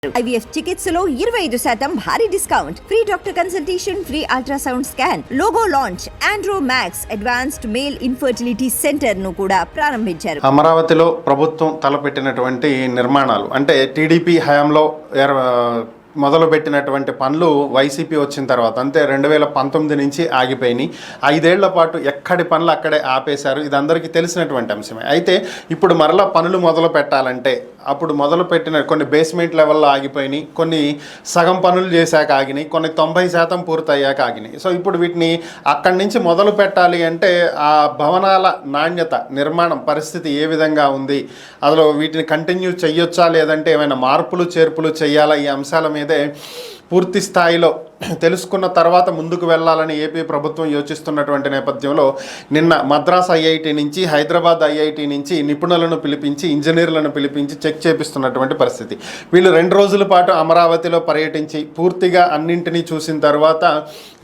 IVF చికిత్సలో 25% భారీ discount, free doctor consultation, free ultrasound scan, logo launch, Andro max advanced male infertility centre ను కూడా ప్రారంభించారు. అమరావతిలో ప్రభుత్వం తలపెట్టినటువంటి నిర్మాణాలు అంటే టీడీపీ హయాంలో మొదలుపెట్టినటువంటి పనులు వైసీపీ వచ్చిన తర్వాత అంతే 2019 నుంచి ఆగిపోయినాయి. 5 ఏళ్ల పాటు ఎక్కడి పనులు అక్కడే ఆపేశారు. ఇది అందరికీ తెలిసినటువంటి అంశమే. అయితే ఇప్పుడు మరలా పనులు మొదలు పెట్టాలంటే అప్పుడు మొదలుపెట్టిన కొన్ని బేస్మెంట్ లెవెల్లో ఆగిపోయినాయి, కొన్ని సగం పనులు చేశాక ఆగినాయి, కొన్ని 90% పూర్తయ్యాక ఆగినాయి. సో ఇప్పుడు వీటిని అక్కడి నుంచి మొదలు పెట్టాలి అంటే ఆ భవనాల నాణ్యత, నిర్మాణం పరిస్థితి ఏ విధంగా ఉంది, అసలు వీటిని కంటిన్యూ చేయొచ్చా లేదంటే ఏమైనా మార్పులు చేర్పులు చేయాలా, ఈ అంశాల మీదే పూర్తి స్థాయిలో తెలుసుకున్న తర్వాత ముందుకు వెళ్ళాలని ఏపీ ప్రభుత్వం యోచిస్తున్నటువంటి నేపథ్యంలో నిన్న మద్రాస్ ఐఐటి నుంచి, హైదరాబాద్ ఐఐటి నుంచి నిపుణులను పిలిపించి, ఇంజనీర్లను పిలిపించి చెక్ చేపిస్తున్నటువంటి పరిస్థితి. వీళ్ళు 2 రోజుల పాటు అమరావతిలో పర్యటించి పూర్తిగా అన్నింటినీ చూసిన తర్వాత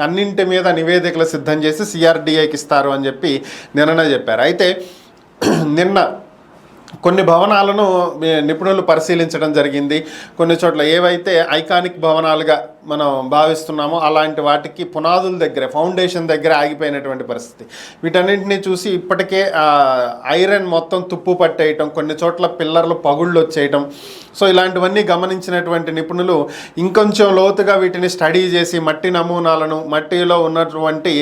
అన్నింటి మీద నివేదికలు సిద్ధం చేసి సిఆర్డీఐకి ఇస్తారు అని చెప్పి నిన్ననే చెప్పారు. అయితే నిన్న కొన్ని భవనాలను నిపుణులు పరిశీలించడం జరిగింది. కొన్ని చోట్ల ఏవైతే ఐకానిక్ భవనాలుగా మనం భావిస్తున్నామో అలాంటి వాటికి పునాదుల దగ్గర, ఫౌండేషన్ దగ్గర ఆగిపోయినటువంటి పరిస్థితి. వీటన్నింటినీ చూసి ఇప్పటికే ఐరన్ మొత్తం తుప్పు పట్టేయటం, కొన్ని చోట్ల పిల్లర్లు పగుళ్ళు వచ్చేయటం, సో ఇలాంటివన్నీ గమనించినటువంటి నిపుణులు ఇంకొంచెం లోతుగా వీటిని స్టడీ చేసి మట్టి నమూనాలను, మట్టిలో ఉన్నటువంటి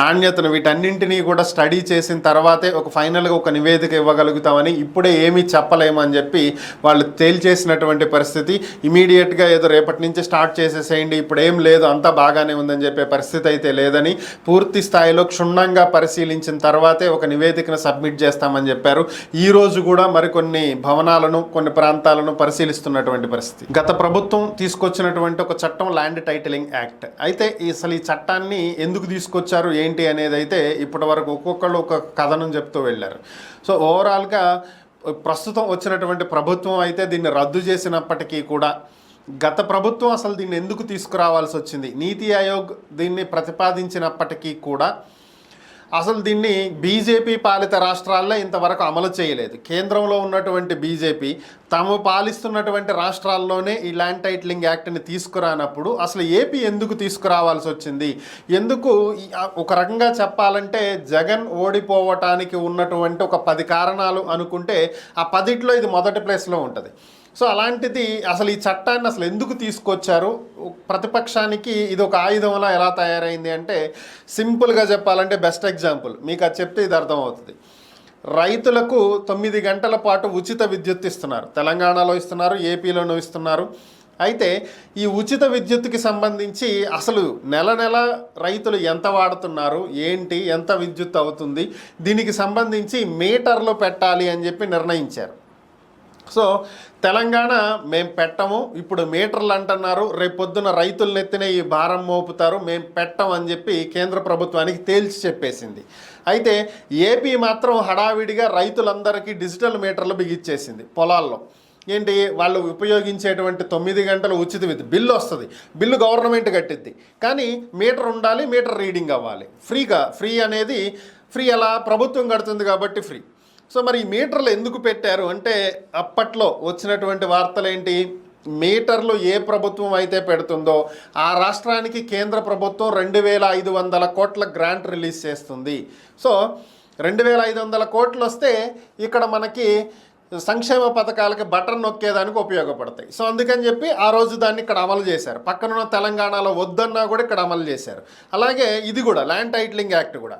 నాణ్యతను వీటన్నింటినీ కూడా స్టడీ చేసిన తర్వాతే ఒక ఫైనల్గా ఒక నివేదిక ఇవ్వగలుగుతామని, ఇప్పుడే ఏమీ చెప్పలేమని చెప్పి వాళ్ళు తేల్చేసినటువంటి పరిస్థితి. ఇమీడియట్గా ఏదో రేపటి నుంచి స్టార్ట్ చేసేసేయండి, ఇప్పుడు ఏం లేదు అంతా బాగానే ఉందని చెప్పే పరిస్థితి అయితే లేదని, పూర్తి స్థాయిలో క్షుణ్ణంగా పరిశీలించిన తర్వాతే ఒక నివేదికను సబ్మిట్ చేస్తామని చెప్పారు. ఈ రోజు కూడా మరికొన్ని భవనాలను, కొన్ని ప్రాంతాలను పరిశీలిస్తున్నటువంటి పరిస్థితి. గత ప్రభుత్వం తీసుకొచ్చినటువంటి ఒక చట్టం ల్యాండ్ టైటిలింగ్ యాక్ట్. అయితే అసలు ఈ చట్టాన్ని ఎందుకు తీసుకొచ్చారు ఏంటి అనేది అయితే ఇప్పటి వరకు ఒక్కొక్కళ్ళు ఒక కథనం చెప్తూ వెళ్ళారు. సో ఓవరాల్గా ప్రస్తుతం వచ్చినటువంటి ప్రభుత్వం అయితే దీన్ని రద్దు చేసినప్పటికీ కూడా గత ప్రభుత్వం అసలు దీన్ని ఎందుకు తీసుకురావాల్సి వచ్చింది, నీతి ఆయోగ్ దీన్ని ప్రతిపాదించినప్పటికీ కూడా అసలు దీన్ని బీజేపీ పాలిత రాష్ట్రాల్లో ఇంతవరకు అమలు చేయలేదు. కేంద్రంలో ఉన్నటువంటి బీజేపీ తాము పాలిస్తున్నటువంటి రాష్ట్రాల్లోనే ఈ ల్యాండ్ టైటిలింగ్ యాక్ట్ని తీసుకురానప్పుడు అసలు ఏపీ ఎందుకు తీసుకురావాల్సి వచ్చింది? ఎందుకు ఒక రకంగా చెప్పాలంటే జగన్ ఓడిపోవటానికి ఉన్నటువంటి ఒక 10 కారణాలు అనుకుంటే ఆ 10లో ఇది మొదటి ప్లేస్లో ఉంటుంది. సో అలాంటిది అసలు ఈ చట్టాన్ని అసలు ఎందుకు తీసుకొచ్చారు? ప్రతిపక్షానికి ఇది ఒక ఆయుధంలా ఎలా తయారైంది అంటే సింపుల్గా చెప్పాలంటే బెస్ట్ ఎగ్జాంపుల్ మీకు అది చెప్తే ఇది అర్థమవుతుంది. రైతులకు 9 గంటల పాటు ఉచిత విద్యుత్ ఇస్తున్నారు. తెలంగాణలో ఇస్తున్నారు, ఏపీలోనూ ఇస్తున్నారు. అయితే ఈ ఉచిత విద్యుత్తుకి సంబంధించి అసలు నెల రైతులు ఎంత వాడుతున్నారు, ఏంటి, ఎంత విద్యుత్ అవుతుంది, దీనికి సంబంధించి మీటర్లు పెట్టాలి అని చెప్పి నిర్ణయించారు. సో తెలంగాణ మేము పెట్టము, ఇప్పుడు మీటర్లు అంటున్నారు, రేపొద్దున రైతుల నెత్తిన ఈ భారం మోపుతారు, మేము పెట్టం అని చెప్పి కేంద్ర ప్రభుత్వానికి తేల్చి చెప్పేసింది. అయితే ఏపీ మాత్రం హడావిడిగా రైతులందరికీ డిజిటల్ మీటర్లు బిగిచ్చేసింది పొలాల్లో. ఏంటి, వాళ్ళు ఉపయోగించేటువంటి 9 గంటల ఉచిత విద్యుత్ బిల్లు వస్తుంది, బిల్లు గవర్నమెంట్ కట్టిద్ది, కానీ మీటర్ ఉండాలి, మీటర్ రీడింగ్ అవ్వాలి. ఫ్రీ అనేది ఫ్రీ అలా ప్రభుత్వం కడుతుంది కాబట్టి ఫ్రీ. సో మరి ఈ మీటర్లు ఎందుకు పెట్టారు అంటే అప్పట్లో వచ్చినటువంటి వార్తలు ఏంటి, మీటర్లు ఏ ప్రభుత్వం అయితే పెడుతుందో ఆ రాష్ట్రానికి కేంద్ర ప్రభుత్వం 2500 కోట్ల గ్రాంట్ రిలీజ్ చేస్తుంది. సో 2500 కోట్లు వస్తే ఇక్కడ మనకి సంక్షేమ పథకాలకి బటన్ నొక్కేదానికి ఉపయోగపడతాయి. సో అందుకని చెప్పి ఆ రోజు దాన్ని ఇక్కడ అమలు చేశారు. పక్కనున్న తెలంగాణలో వద్దన్నా కూడా ఇక్కడ అమలు చేశారు. అలాగే ఇది కూడా ల్యాండ్ టైటిలింగ్ యాక్ట్ కూడా.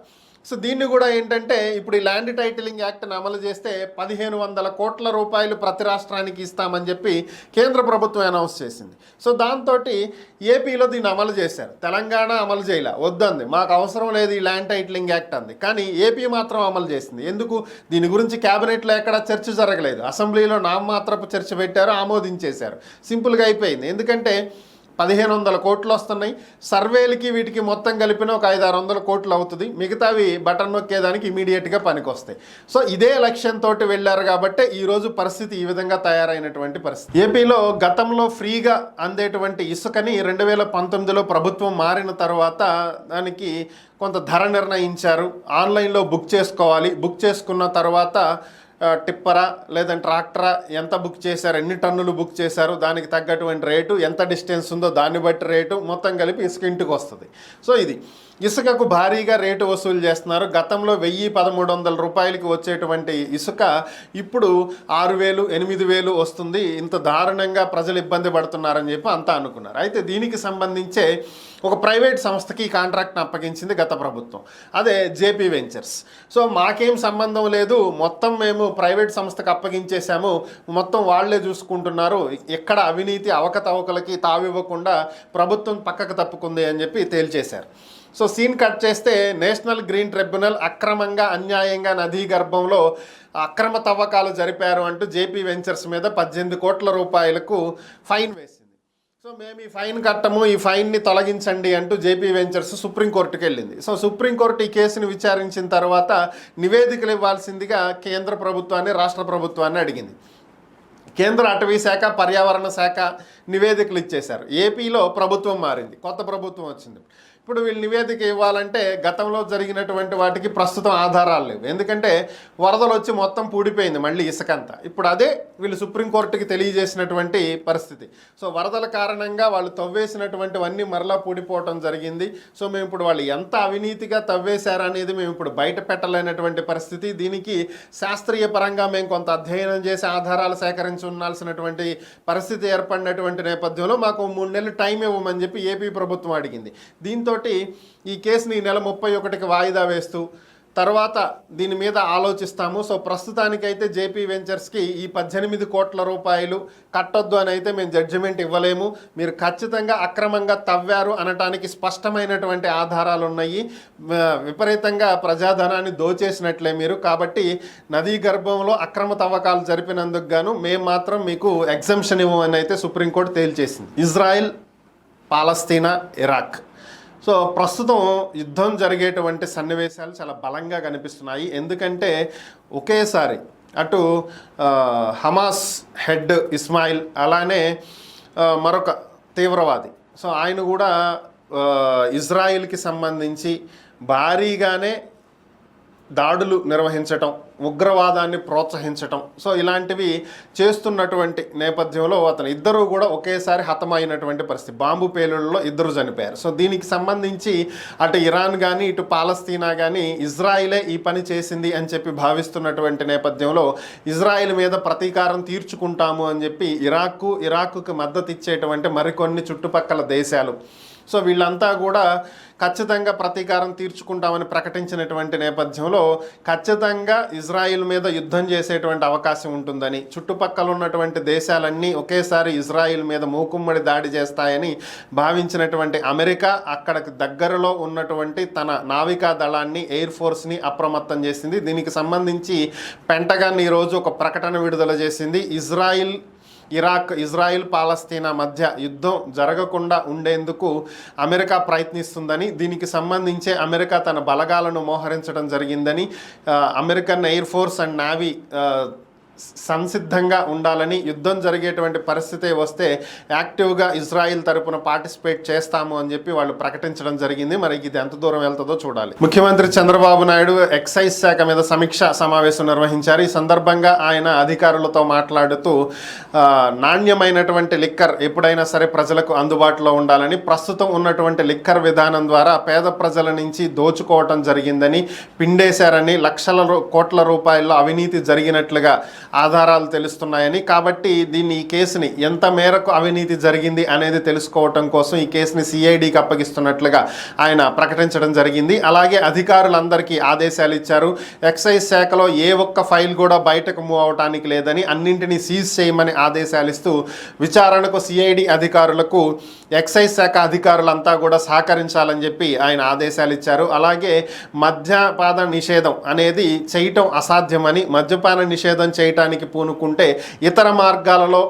సో దీన్ని కూడా ఏంటంటే ఇప్పుడు ఈ ల్యాండ్ టైటిలింగ్ యాక్ట్ని అమలు చేస్తే 1500 కోట్ల రూపాయలు ప్రతి రాష్ట్రానికి ఇస్తామని చెప్పి కేంద్ర ప్రభుత్వం అనౌన్స్ చేసింది. సో దాంతో ఏపీలో దీన్ని అమలు చేశారు. తెలంగాణ అమలు చేయలే, వద్దంది, మాకు అవసరం లేదు ఈ ల్యాండ్ టైటిలింగ్ యాక్ట్ అంది. కానీ ఏపీ మాత్రం అమలు చేసింది. ఎందుకు? దీని గురించి క్యాబినెట్లో ఎక్కడ చర్చ జరగలేదు, అసెంబ్లీలో నామమాత్రపు చర్చ పెట్టారు, ఆమోదించేశారు, సింపుల్గా అయిపోయింది. ఎందుకంటే 1500 కోట్లు వస్తున్నాయి, సర్వేలకి వీటికి మొత్తం కలిపిన ఒక 500-600 కోట్లు అవుతుంది, మిగతావి బటన్ నొక్కేదానికి ఇమీడియట్గా పనికొస్తాయి. సో ఇదే లక్ష్యంతో వెళ్ళారు కాబట్టి ఈరోజు పరిస్థితి ఈ విధంగా తయారైనటువంటి పరిస్థితి. ఏపీలో గతంలో ఫ్రీగా అందేటువంటి ఇసుకని 2019లో ప్రభుత్వం మారిన తర్వాత దానికి కొంత ధర నిర్ణయించారు. ఆన్లైన్లో బుక్ చేసుకోవాలి, బుక్ చేసుకున్న తర్వాత టిప్పరా లేదంటే ట్రాక్టరా, ఎంత బుక్ చేశారు, ఎన్ని టన్నులు బుక్ చేశారు, దానికి తగ్గటువంటి రేటు, ఎంత డిస్టెన్స్ ఉందో దాన్ని బట్టి రేటు, మొత్తం కలిపి ఇసుక ఇంటికి వస్తుంది. సో ఇది ఇసుకకు భారీగా రేటు వసూలు చేస్తున్నారు. గతంలో 1000-1300 రూపాయలకి వచ్చేటువంటి ఇసుక ఇప్పుడు 6000, 8000 వస్తుంది. ఇంత దారుణంగా ప్రజలు ఇబ్బంది పడుతున్నారని చెప్పి అంతా అనుకున్నారు. అయితే దీనికి సంబంధించే ఒక ప్రైవేట్ సంస్థకి ఈ కాంట్రాక్ట్ని అప్పగించింది గత ప్రభుత్వం, అదే జేపీ వెంచర్స్. సో మాకేం సంబంధం లేదు, మొత్తం మేము ప్రైవేట్ సంస్థకు అప్పగించేశాము, మొత్తం వాళ్లే చూసుకుంటున్నారు, ఎక్కడ అవినీతి అవకతవకలకి తావివ్వకుండా ప్రభుత్వం పక్కకు తప్పుకుంది అని చెప్పి తేల్చేశారు. సో సీన్ కట్ చేస్తే నేషనల్ గ్రీన్ ట్రిబ్యునల్ అక్రమంగా అన్యాయంగా నదీ గర్భంలో అక్రమ తవ్వకాలు జరిపారు అంటూ జేపీ వెంచర్స్ మీద 18 కోట్ల రూపాయలకు ఫైన్ వేసింది. సో మేము ఈ ఫైన్ కట్టము, ఈ ఫైన్ని తొలగించండి అంటూ జేపీ వెంచర్స్ సుప్రీంకోర్టుకు వెళ్ళింది. సో సుప్రీంకోర్టు ఈ కేసును విచారించిన తర్వాత నివేదికలు ఇవ్వాల్సిందిగా కేంద్ర ప్రభుత్వాన్ని, రాష్ట్ర ప్రభుత్వాన్ని అడిగింది. కేంద్ర అటవీ శాఖ, పర్యావరణ శాఖ నివేదికలు ఇచ్చేశారు. ఏపీలో ప్రభుత్వం మారింది, కొత్త ప్రభుత్వం వచ్చింది. ఇప్పుడు వీళ్ళు నివేదిక ఇవ్వాలంటే గతంలో జరిగినటువంటి వాటికి ప్రస్తుతం ఆధారాలు లేవు, ఎందుకంటే వరదలు వచ్చి మొత్తం పూడిపోయింది మళ్ళీ ఇసుకంతా. ఇప్పుడు అదే వీళ్ళు సుప్రీంకోర్టుకి తెలియజేసినటువంటి పరిస్థితి. సో వరదల కారణంగా వాళ్ళు తవ్వేసినటువంటివన్నీ మరలా పూడిపోవటం జరిగింది. సో మేము ఇప్పుడు వాళ్ళు ఎంత అవినీతిగా తవ్వేశారనేది మేము ఇప్పుడు బయట పెట్టలేనటువంటి పరిస్థితి. దీనికి శాస్త్రీయ పరంగా మేము కొంత అధ్యయనం చేసి ఆధారాలు సేకరించి ఉండాల్సినటువంటి పరిస్థితి ఏర్పడినటువంటి నేపథ్యంలో మాకు 3 నెలలు టైం ఇవ్వమని చెప్పి ఏపీ ప్రభుత్వం అడిగింది. దీంతో ఈ కేసుని ఈ నెల 31కి వాయిదా వేస్తూ తర్వాత దీని మీద ఆలోచిస్తాము. సో ప్రస్తుతానికైతే జేపీ వెంచర్స్కి ఈ 18 కోట్ల రూపాయలు కట్టొద్దు అని అయితే మేము జడ్జిమెంట్ ఇవ్వలేము, మీరు ఖచ్చితంగా అక్రమంగా తవ్వారు అనటానికి స్పష్టమైనటువంటి ఆధారాలు ఉన్నాయి, విపరీతంగా ప్రజాధనాన్ని దోచేసినట్లే మీరు, కాబట్టి నదీ గర్భంలో అక్రమ తవ్వకాలు జరిపినందుకు గాను మేము మాత్రం మీకు ఎగ్జంప్షన్ ఇవ్వమని అయితే సుప్రీంకోర్టు తేల్చేసింది. ఇజ్రాయెల్, పాలస్తీనా, ఇరాక్. సో ప్రస్తుతం యుద్ధం జరిగేటువంటి సన్నివేశాలు చాలా బలంగా కనిపిస్తున్నాయి. ఎందుకంటే ఒకేసారి అటు హమాస్ హెడ్ ఇస్మాయిల్, అలానే మరొక తీవ్రవాది, సో ఆయన కూడా ఇజ్రాయిల్కి సంబంధించి భారీగానే దాడులు నిర్వహించటం, ఉగ్రవాదాన్ని ప్రోత్సహించటం, సో ఇలాంటివి చేస్తున్నటువంటి నేపథ్యంలో అతను ఇద్దరు కూడా ఒకేసారి హతమైనటువంటి పరిస్థితి. బాంబు పేలుళ్లలో ఇద్దరు చనిపోయారు. సో దీనికి సంబంధించి అటు ఇరాన్ కానీ ఇటు పాలస్తీనా కానీ ఇజ్రాయిలే ఈ పని చేసింది అని చెప్పి భావిస్తున్నటువంటి నేపథ్యంలో ఇజ్రాయిల్ మీద ప్రతీకారం తీర్చుకుంటాము అని చెప్పి ఇరాక్కు మద్దతు ఇచ్చేటువంటి మరికొన్ని చుట్టుపక్కల దేశాలు, సో వీళ్ళంతా కూడా ఖచ్చితంగా ప్రతీకారం తీర్చుకుంటామని ప్రకటించినటువంటి నేపథ్యంలో ఖచ్చితంగా ఇజ్రాయిల్ మీద యుద్ధం చేసేటువంటి అవకాశం ఉంటుందని, చుట్టుపక్కల ఉన్నటువంటి దేశాలన్నీ ఒకేసారి ఇజ్రాయిల్ మీద మూకుమ్మడి దాడి చేస్తాయని భావించినటువంటి అమెరికా అక్కడికి దగ్గరలో ఉన్నటువంటి తన నావికా దళాన్ని, ఎయిర్ ఫోర్స్ని అప్రమత్తం చేసింది. దీనికి సంబంధించి పెంటగాన్ ఈరోజు ఒక ప్రకటన విడుదల చేసింది. ఇజ్రాయిల్ పాలస్తీనా మధ్య యుద్ధం జరగకుండా ఉండేందుకు అమెరికా ప్రయత్నిస్తుందని, దీనికి సంబంధించే అమెరికా తన బలగాలను మోహరించడం జరిగిందని, American air force and navy సంసిద్ధంగా ఉండాలని, యుద్ధం జరిగేటువంటి పరిస్థితి వస్తే యాక్టివ్గా ఇజ్రాయిల్ తరపున పార్టిసిపేట్ చేస్తాము అని చెప్పి వాళ్ళు ప్రకటించడం జరిగింది. మరి ఇది ఎంత దూరం వెళ్తుందో చూడాలి. ముఖ్యమంత్రి చంద్రబాబు నాయుడు ఎక్సైజ్ శాఖ మీద సమీక్ష సమావేశం నిర్వహించారు. ఈ సందర్భంగా ఆయన అధికారులతో మాట్లాడుతూ నాణ్యమైనటువంటి లిక్కర్ ఎప్పుడైనా సరే ప్రజలకు అందుబాటులో ఉండాలని, ప్రస్తుతం ఉన్నటువంటి లిక్కర్ విధానం ద్వారా పేద ప్రజల నుంచి దోచుకోవటం జరిగిందని, పిండేశారని, లక్షల కోట్ల రూపాయల్లో అవినీతి జరిగినట్లుగా ఆధారాలు తెలుస్తున్నాయని, కాబట్టి ఈ కేసుని ఎంత మేరకు అవినీతి జరిగింది అనేది తెలుసుకోవటం కోసం ఈ కేసుని సిఐడికి అప్పగిస్తున్నట్లుగా ఆయన ప్రకటించడం జరిగింది. అలాగే అధికారులందరికీ ఆదేశాలు ఇచ్చారు. ఎక్సైజ్ శాఖలో ఏ ఒక్క ఫైల్ కూడా బయటకు మూవ్ అవడానికి లేదని, అన్నింటినీ సీజ్ చేయమని ఆదేశాలు ఇస్తూ విచారణకు సిఐడి అధికారులకు ఎక్సైజ్ శాఖ అధికారులంతా కూడా సహకరించాలని చెప్పి ఆయన ఆదేశాలు ఇచ్చారు. అలాగే మద్యపాన నిషేధం అనేది చేయటం అసాధ్యమని, మద్యపాన నిషేధం చేయటానికి పూనుకుంటే ఇతర మార్గాలలో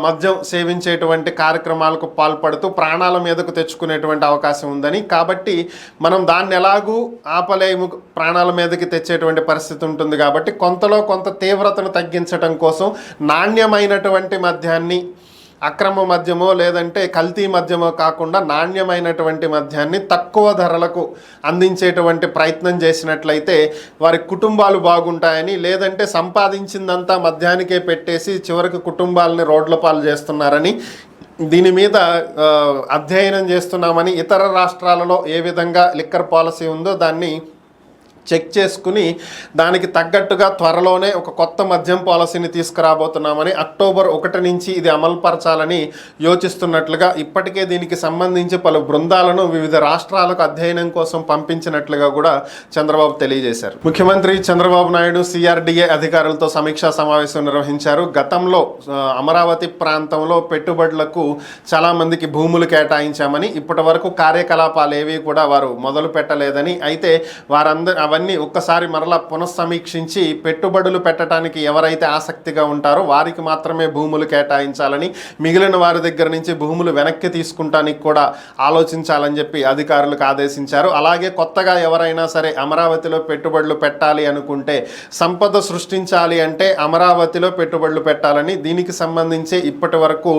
మద్యం సేవించేటువంటి కార్యక్రమాలకు పాల్పడుతూ ప్రాణాల మీదకు తెచ్చుకునేటువంటి అవకాశం ఉందని, కాబట్టి మనం దాన్ని ఎలాగూ ఆపలేము, ప్రాణాల మీదకి తెచ్చేటువంటి పరిస్థితి ఉంటుంది. కాబట్టి కొంత తీవ్రతను తగ్గించడం కోసం నాణ్యమైనటువంటి మద్యాన్ని అక్రమ మద్యమో లేదంటే కల్తీ మద్యమో కాకుండా నాణ్యమైనటువంటి మద్యాన్ని తక్కువ ధరలకు అందించేటువంటి ప్రయత్నం చేసినట్లయితే వారి కుటుంబాలు బాగుంటాయని, లేదంటే సంపాదించిందంతా మద్యానికే పెట్టేసి చివరికి కుటుంబాలని రోడ్ల పాలు చేస్తున్నారని, దీని మీద అధ్యయనం చేస్తున్నామని, ఇతర రాష్ట్రాలలో ఏ విధంగా లిక్కర్ పాలసీ ఉందో దాన్ని చెక్ చేసుకుని దానికి తగ్గట్టుగా త్వరలోనే ఒక కొత్త మద్యం పాలసీని తీసుకురాబోతున్నామని, అక్టోబర్ 1 నుంచి ఇది అమలుపరచాలని యోచిస్తున్నట్లుగా, ఇప్పటికే దీనికి సంబంధించి పలు బృందాలను వివిధ రాష్ట్రాలకు అధ్యయనం కోసం పంపించినట్లుగా కూడా చంద్రబాబు తెలియజేశారు. ముఖ్యమంత్రి చంద్రబాబు నాయుడు సిఆర్డీఏ అధికారులతో సమీక్షా సమావేశం నిర్వహించారు. గతంలో అమరావతి ప్రాంతంలో పెట్టుబడులకు చాలామందికి భూములు కేటాయించామని, ఇప్పటి వరకు కార్యకలాపాలు ఏవి కూడా వారు మొదలు పెట్టలేదని, అయితే అవన్నీ ఒక్కసారి మరలా పునఃసమీక్షించి పెట్టుబడులు పెట్టడానికి ఎవరైతే ఆసక్తిగా ఉంటారో వారికి మాత్రమే భూములు కేటాయించాలని, మిగిలిన వారి దగ్గర నుంచి భూములు వెనక్కి తీసుకుంటానికి కూడా ఆలోచించాలని చెప్పి అధికారులకు ఆదేశించారు. అలాగే కొత్తగా ఎవరైనా సరే అమరావతిలో పెట్టుబడులు పెట్టాలి అనుకుంటే, సంపద సృష్టించాలి అంటే అమరావతిలో పెట్టుబడులు పెట్టాలని, దీనికి సంబంధించి ఇప్పటి వరకు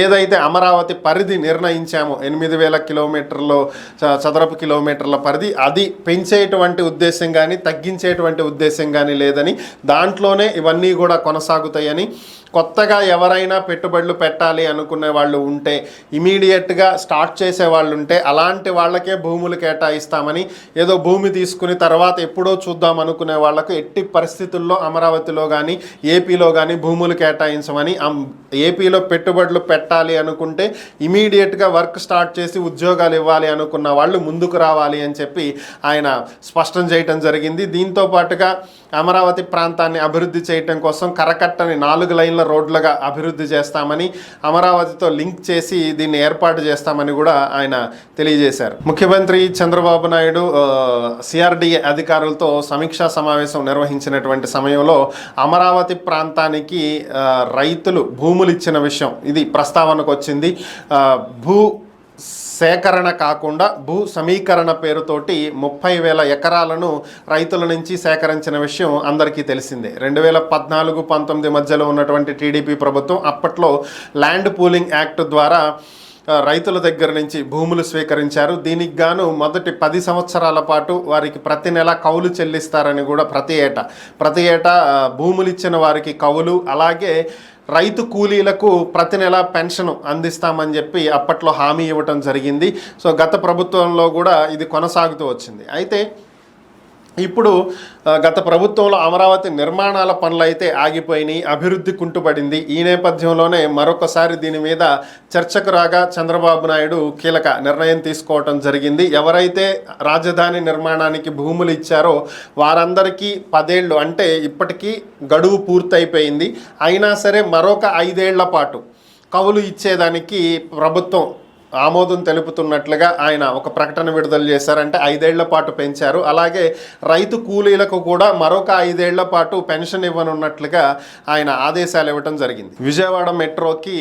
ఏదైతే అమరావతి పరిధి నిర్ణయించామో 8,000 కిలోమీటర్లు చదరపు కిలోమీటర్ల పరిధి, అది పెంచేటువంటి ఉద్దేశం కానీ తగ్గించేటువంటి ఉద్దేశం కానీ లేదని, దాంట్లోనే ఇవన్నీ కూడా కొనసాగుతాయని, కొత్తగా ఎవరైనా పెట్టుబడులు పెట్టాలి అనుకునే వాళ్ళు ఉంటే, ఇమీడియట్గా స్టార్ట్ చేసే వాళ్ళు ఉంటే అలాంటి వాళ్ళకే భూములు కేటాయిస్తామని, ఏదో భూమి తీసుకుని తర్వాత ఎప్పుడో చూద్దాం అనుకునే వాళ్లకు ఎట్టి పరిస్థితుల్లో అమరావతిలో కానీ ఏపీలో కానీ భూములు కేటాయించమని, ఏపీలో పెట్టుబడులు పెట్టాలి అనుకుంటే ఇమీడియట్గా వర్క్ స్టార్ట్ చేసి ఉద్యోగాలు ఇవ్వాలి అనుకున్న వాళ్ళు ముందుకు రావాలి అని చెప్పి ఆయన స్పష్టం చేయటం జరిగింది. దీంతో పాటుగా అమరావతి ప్రాంతాన్ని అభివృద్ధి చేయటం కోసం కరకట్టని 4 లైన్ల రోడ్లుగా అభివృద్ధి చేస్తామని, అమరావతితో లింక్ చేసి దీన్ని ఏర్పాటు చేస్తామని కూడా ఆయన తెలియజేశారు. ముఖ్యమంత్రి చంద్రబాబు నాయుడు సిఆర్డీఏ అధికారులతో సమీక్షా సమావేశం నిర్వహించినటువంటి సమయంలో అమరావతి ప్రాంతానికి రైతులు భూములు ఇచ్చిన విషయం ఇది ప్రస్తావనకు వచ్చింది. భూ సేకరణ కాకుండా భూ సమీకరణ పేరుతోటి 30,000 ఎకరాలను రైతుల నుంచి సేకరించిన విషయం అందరికీ తెలిసిందే. 2014-19 మధ్యలో ఉన్నటువంటి టీడీపీ ప్రభుత్వం అప్పట్లో ల్యాండ్ పూలింగ్ యాక్ట్ ద్వారా రైతుల దగ్గర నుంచి భూములు స్వీకరించారు. దీనికి గాను మొదటి 10 సంవత్సరాల పాటు వారికి ప్రతి నెల కౌలు చెల్లిస్తారని కూడా, ప్రతి ఏటా భూములు ఇచ్చిన వారికి కౌలు, అలాగే రైతు కూలీలకు ప్రతి నెల పెన్షన్ అందిస్తామని చెప్పి అప్పట్లో హామీ ఇవ్వటం జరిగింది. సో గత ప్రభుత్వంలో కూడా ఇది కొనసాగుతూ వచ్చింది. అయితే ఇప్పుడు గత ప్రభుత్వంలో అమరావతి నిర్మాణాల పనులు అయితే ఆగిపోయినాయి, అభివృద్ధి కుంటుపడింది. ఈ నేపథ్యంలోనే మరొకసారి దీని మీద చర్చకు రాగా చంద్రబాబు నాయుడు కీలక నిర్ణయం తీసుకోవటం జరిగింది. ఎవరైతే రాజధాని నిర్మాణానికి భూములు ఇచ్చారో వారందరికీ 10 ఏళ్ళు, అంటే ఇప్పటికీ గడువు పూర్తయిపోయింది, అయినా సరే మరొక 5 ఏళ్ల పాటు కౌలు ఇచ్చేదానికి ప్రభుత్వం ఆమోదం తెలుపుతున్నట్లుగా ఆయన ఒక ప్రకటన విడుదల చేశారంటే 5 ఏళ్ల పాటు పెంచారు. అలాగే రైతు కూలీలకు కూడా మరొక 5 ఏళ్ల పాటు పెన్షన్ ఇవ్వనున్నట్లుగా ఆయన ఆదేశాలు ఇవ్వడం జరిగింది. విజయవాడ మెట్రోకి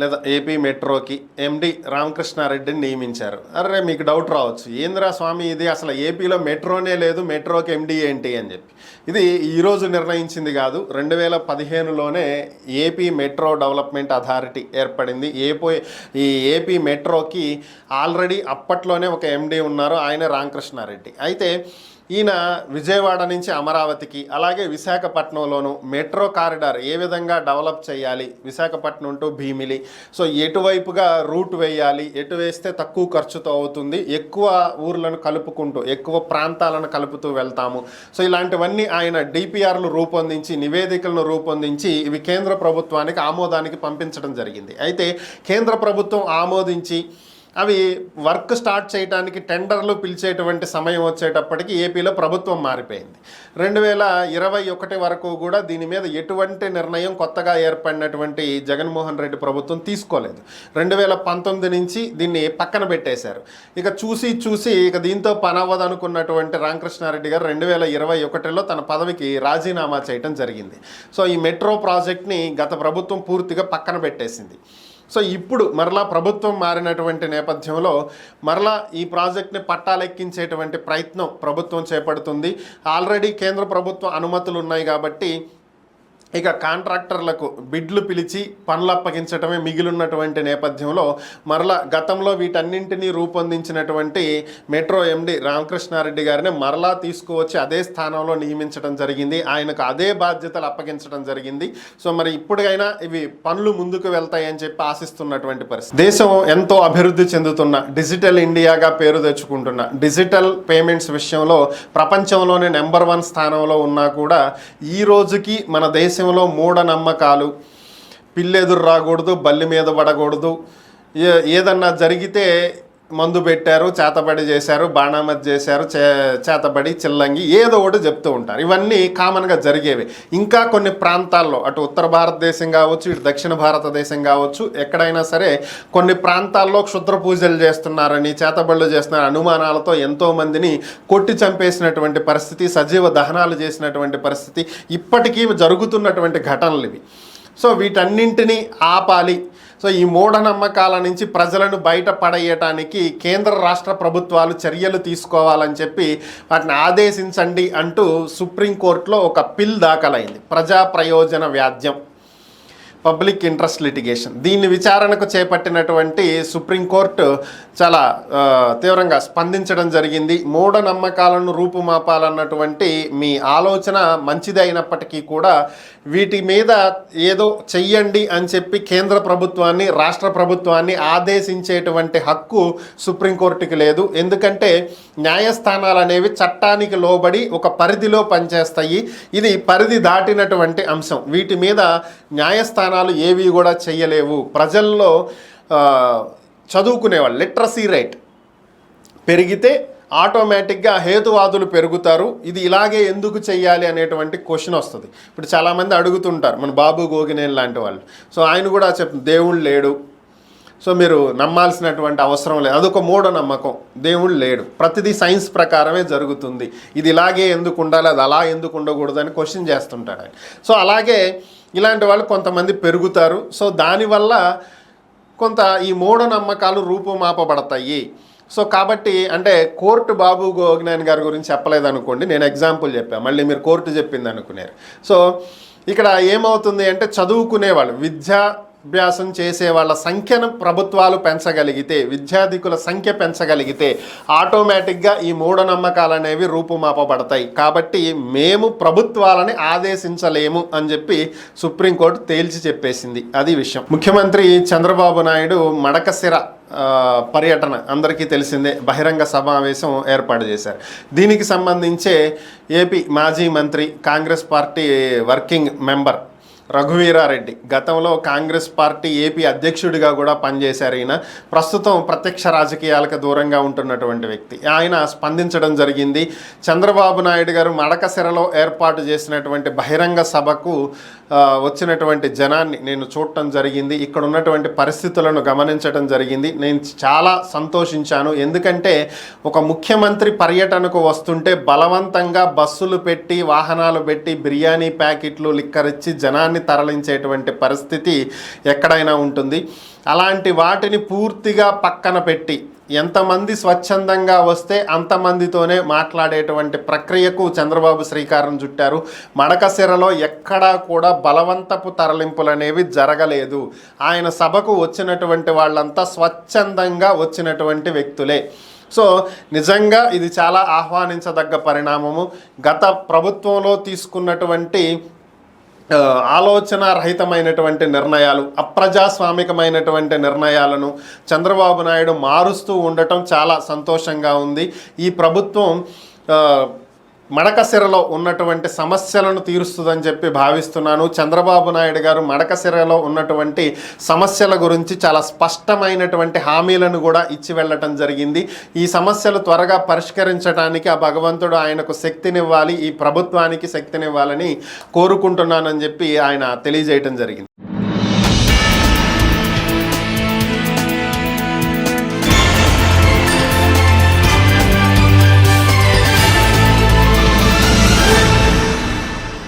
లేదా ఏపీ మెట్రోకి ఎండి రామకృష్ణారెడ్డిని నియమించారు. అరే మీకు డౌట్ రావచ్చు, ఏంద్రా స్వామి ఇది అసలు ఏపీలో మెట్రోనే లేదు, మెట్రోకి ఎండి ఏంటి అని చెప్పి. ఇది ఈరోజు నిర్ణయించింది కాదు, 2015లోనే ఏపీ మెట్రో డెవలప్మెంట్ అథారిటీ ఏర్పడింది. ఈ ఏపీ మెట్రోకి ఆల్రెడీ అప్పట్లోనే ఒక ఎండి ఉన్నారు, ఆయన రామకృష్ణారెడ్డి. అయితే ఈయన విజయవాడ నుంచి అమరావతికి, అలాగే విశాఖపట్నంలోను మెట్రో కారిడార్ ఏ విధంగా డెవలప్ చేయాలి, విశాఖపట్నం టు భీమిలి, సో ఎటువైపుగా రూట్ వేయాలి, ఎటు వేస్తే తక్కువ ఖర్చుతో అవుతుంది, ఎక్కువ ఊర్లను కలుపుకుంటూ ఎక్కువ ప్రాంతాలను కలుపుతూ వెళ్తాము, సో ఇలాంటివన్నీ ఆయన డిపిఆర్లు రూపొందించి నివేదికలను రూపొందించి ఇవి కేంద్ర ప్రభుత్వానికి ఆమోదానికి పంపించడం జరిగింది. అయితే కేంద్ర ప్రభుత్వం ఆమోదించి అవి వర్క్ స్టార్ట్ చేయడానికి టెండర్లు పిలిచేటువంటి సమయం వచ్చేటప్పటికి ఏపీలో ప్రభుత్వం మారిపోయింది. 2021 వరకు కూడా దీని మీద ఎటువంటి నిర్ణయం కొత్తగా ఏర్పడినటువంటి జగన్మోహన్ రెడ్డి ప్రభుత్వం తీసుకోలేదు. 2019 నుంచి దీన్ని పక్కన పెట్టేశారు. ఇక చూసి ఇక దీంతో పని అవ్వదు అనుకున్నటువంటి రామకృష్ణారెడ్డి గారు 2021లో తన పదవికి రాజీనామా చేయడం జరిగింది. సో ఈ మెట్రో ప్రాజెక్ట్ని గత ప్రభుత్వం పూర్తిగా పక్కన పెట్టేసింది. సో ఇప్పుడు మరలా ప్రభుత్వం మారినటువంటి నేపథ్యంలో మరలా ఈ ప్రాజెక్ట్ని పట్టాలెక్కించేటువంటి ప్రయత్నం ప్రభుత్వం చేపడుతుంది. ఆల్రెడీ కేంద్ర ప్రభుత్వ అనుమతులు ఉన్నాయి కాబట్టి ఇక కాంట్రాక్టర్లకు బిడ్లు పిలిచి పనులు అప్పగించడమే మిగిలినటువంటి నేపథ్యంలో మరలా గతంలో వీటన్నింటినీ రూపొందించినటువంటి మెట్రో ఎండి రామకృష్ణారెడ్డి గారిని మరలా తీసుకువచ్చి అదే స్థానంలో నియమించడం జరిగింది. ఆయనకు అదే బాధ్యతలు అప్పగించడం జరిగింది. సో మరి ఇప్పుడైనా ఇవి పనులు ముందుకు వెళ్తాయని చెప్పి ఆశిస్తున్నటువంటి పరిస్థితి. దేశం ఎంతో అభివృద్ధి చెందుతున్న డిజిటల్ ఇండియాగా పేరు తెచ్చుకుంటున్న డిజిటల్ పేమెంట్స్ విషయంలో ప్రపంచంలోనే నెంబర్ 1 స్థానంలో ఉన్నా కూడా ఈ రోజుకి మన దేశంలో మూఢనమ్మకాలు, పిల్లెదురు రాకూడదు, బల్లి మీద పడకూడదు, ఏదన్నా జరిగితే మందు పెట్టారు, చేతబడి చేశారు, బాణామతి చేశారు, చేతబడి చిల్లంగి ఏదో ఒకటి చెప్తూ ఉంటారు. ఇవన్నీ కామన్గా జరిగేవి. ఇంకా కొన్ని ప్రాంతాల్లో అటు ఉత్తర భారతదేశం కావచ్చు, ఇటు దక్షిణ భారతదేశం కావచ్చు, ఎక్కడైనా సరే కొన్ని ప్రాంతాల్లో క్షుద్ర పూజలు చేస్తున్నారని, చేతబడులు చేస్తున్నారు అనుమానాలతో ఎంతోమందిని కొట్టి చంపేసినటువంటి పరిస్థితి, సజీవ దహనాలు చేసినటువంటి పరిస్థితి ఇప్పటికీ జరుగుతున్నటువంటి ఘటనలు ఇవి. సో వీటన్నింటినీ ఆపాలి. సో ఈ మూఢనమ్మకాల నుంచి ప్రజలను బయట పడేయటానికి కేంద్ర రాష్ట్ర ప్రభుత్వాలు చర్యలు తీసుకోవాలని చెప్పి వాటిని ఆదేశించండి అంటూ సుప్రీంకోర్టులో ఒక పిల్ దాఖలైంది. ప్రజా ప్రయోజన వ్యాజ్యం, పబ్లిక్ ఇంట్రెస్ట్ లిటిగేషన్. దీన్ని విచారణకు చేపట్టినటువంటి సుప్రీంకోర్టు చాలా తీవ్రంగా స్పందించడం జరిగింది. మూఢనమ్మకాలను రూపుమాపాలన్నటువంటి మీ ఆలోచన మంచిది అయినప్పటికీ కూడా వీటి మీద ఏదో చెయ్యండి అని చెప్పి కేంద్ర ప్రభుత్వాన్ని, రాష్ట్ర ప్రభుత్వాన్ని ఆదేశించేటువంటి హక్కు సుప్రీంకోర్టుకి లేదు. ఎందుకంటే న్యాయస్థానాలు అనేవి చట్టానికి లోబడి ఒక పరిధిలో పనిచేస్తాయి. ఇది పరిధి దాటినటువంటి అంశం. వీటి మీద న్యాయస్థానాలు ఏవి కూడా చెయ్యలేవు. ప్రజల్లో చదువుకునేవాళ్ళు లిటరసీ రేట్ పెరిగితే ఆటోమేటిక్గా హేతువాదులు పెరుగుతారు. ఇది ఇలాగే ఎందుకు చెయ్యాలి అనేటువంటి క్వశ్చన్ వస్తుంది. ఇప్పుడు చాలామంది అడుగుతుంటారు, మన బాబు గోగినేని లాంటి వాళ్ళు. సో ఆయన కూడా దేవుడు లేడు, సో మీరు నమ్మాల్సినటువంటి అవసరం లేదు, అదొక మూఢనమ్మకం, దేవుడు లేడు, ప్రతిదీ సైన్స్ ప్రకారమే జరుగుతుంది, ఇది ఇలాగే ఎందుకు ఉండాలి, అది అలా ఎందుకు ఉండకూడదు అని క్వశ్చన్ చేస్తుంటాడు ఆయన. సో అలాగే ఇలాంటి వాళ్ళు కొంతమంది పెరుగుతారు. సో దానివల్ల కొంత ఈ మూఢనమ్మకాలు రూపుమాపబడతాయి. సో కాబట్టి అంటే కోర్టు బాబు గోగినేని గారి గురించి చెప్పలేదనుకోండి, నేను ఎగ్జాంపుల్ చెప్పాను, మళ్ళీ మీరు కోర్టు చెప్పింది అనుకున్నారు. సో ఇక్కడ ఏమవుతుంది అంటే చదువుకునేవాళ్ళు, విద్యాభ్యాసం చేసే వాళ్ళ సంఖ్యను ప్రభుత్వాలు పెంచగలిగితే, విద్యార్థికుల సంఖ్య పెంచగలిగితే ఆటోమేటిక్గా ఈ మూఢనమ్మకాలు అనేవి రూపుమాపబడతాయి. కాబట్టి మేము ప్రభుత్వాలని ఆదేశించలేము అని చెప్పి సుప్రీంకోర్టు తేల్చి చెప్పేసింది. అది విషయం. ముఖ్యమంత్రి చంద్రబాబు నాయుడు మడకశిర పర్యటన అందరికీ తెలిసిందే, బహిరంగ సమావేశం ఏర్పాటు చేశారు. దీనికి సంబంధించే ఏపీ మాజీ మంత్రి, Congress party working member Raghuveera Reddy గతంలో కాంగ్రెస్ పార్టీ ఏపీ అధ్యక్షుడిగా కూడా పనిచేశారు. ఈయన ప్రస్తుతం ప్రత్యక్ష రాజకీయాలకు దూరంగా ఉంటున్నటువంటి వ్యక్తి. ఆయన స్పందించడం జరిగింది. చంద్రబాబు నాయుడు గారు మడకశిరలో ఏర్పాటు చేసినటువంటి బహిరంగ సభకు వచ్చినటువంటి జనాన్ని నేను చూడటం జరిగింది, ఇక్కడ ఉన్నటువంటి పరిస్థితులను గమనించడం జరిగింది. నేను చాలా సంతోషించాను. ఎందుకంటే ఒక ముఖ్యమంత్రి పర్యటనకు వస్తుంటే బలవంతంగా బస్సులు పెట్టి, వాహనాలు పెట్టి, బిర్యానీ ప్యాకెట్లు లిక్కరిచ్చి జనాన్ని తరలించేటువంటి పరిస్థితి ఎక్కడైనా ఉంటుంది. అలాంటి వాటిని పూర్తిగా పక్కన పెట్టి ఎంతమంది స్వచ్ఛందంగా వస్తే అంతమందితోనే మాట్లాడేటువంటి ప్రక్రియకు చంద్రబాబు శ్రీకారం చుట్టారు. మడకశిరలో ఎక్కడా కూడా బలవంతపు తరలింపులు అనేవి జరగలేదు. ఆయన సభకు వచ్చినటువంటి వాళ్ళంతా స్వచ్ఛందంగా వచ్చినటువంటి వ్యక్తులే. సో నిజంగా ఇది చాలా ఆహ్వానించదగ్గ పరిణామము. గత ప్రభుత్వంలో తీసుకున్నటువంటి ఆలోచన రహితమైనటువంటి నిర్ణయాలు, అప్రజాస్వామికమైనటువంటి నిర్ణయాలను చంద్రబాబు నాయుడు మారుస్తూ ఉండటం చాలా సంతోషంగా ఉంది. ఈ ప్రభుత్వం మడకశిరలో ఉన్నటువంటి సమస్యలను తీరుస్తుందని చెప్పి భావిస్తున్నాను. చంద్రబాబు నాయుడు గారు మడకశిరలో ఉన్నటువంటి సమస్యల గురించి చాలా స్పష్టమైనటువంటి హామీలను కూడా ఇచ్చి వెళ్ళటం జరిగింది. ఈ సమస్యలు త్వరగా పరిష్కరించడానికి ఆ భగవంతుడు ఆయనకు శక్తినివ్వాలి, ఈ ప్రభుత్వానికి శక్తినివ్వాలని కోరుకుంటున్నానని చెప్పి ఆయన తెలియజేయటం జరిగింది.